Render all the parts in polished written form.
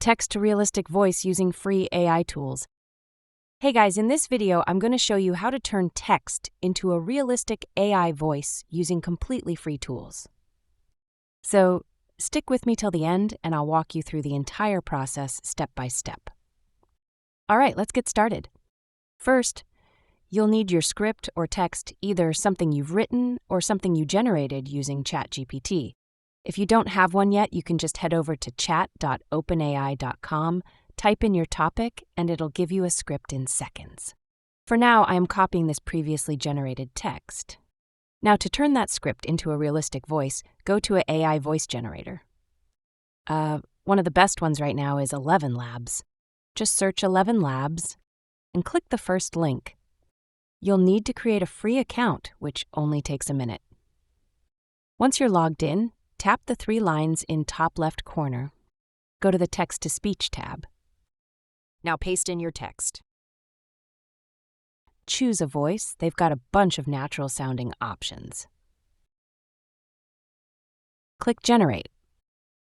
Text to realistic voice using free AI tools. Hey guys, in this video, I'm going to show you how to turn text into a realistic AI voice using completely free tools. So stick with me till the end and I'll walk you through the entire process step by step. All right, let's get started. First, you'll need your script or text, either something you've written or something you generated using ChatGPT. If you don't have one yet, you can just head over to chat.openai.com, type in your topic, and it'll give you a script in seconds. For now, I am copying this previously generated text. Now, to turn that script into a realistic voice, go to an AI voice generator. One of the best ones right now is ElevenLabs. Just search ElevenLabs and click the first link. You'll need to create a free account, which only takes a minute. Once you're logged in, tap the 3 lines in top left corner. Go to the Text-to-Speech tab. Now paste in your text. Choose a voice. They've got a bunch of natural-sounding options. Click Generate.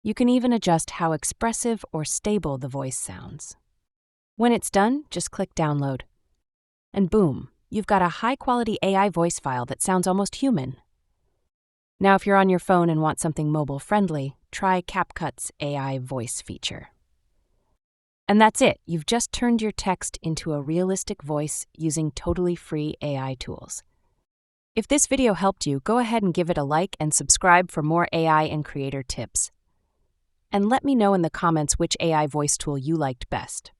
You can even adjust how expressive or stable the voice sounds. When it's done, just click Download. And boom, you've got a high-quality AI voice file that sounds almost human. Now, if you're on your phone and want something mobile-friendly, try CapCut's AI voice feature. And that's it. You've just turned your text into a realistic voice using totally free AI tools. If this video helped you, go ahead and give it a like and subscribe for more AI and creator tips. And let me know in the comments which AI voice tool you liked best.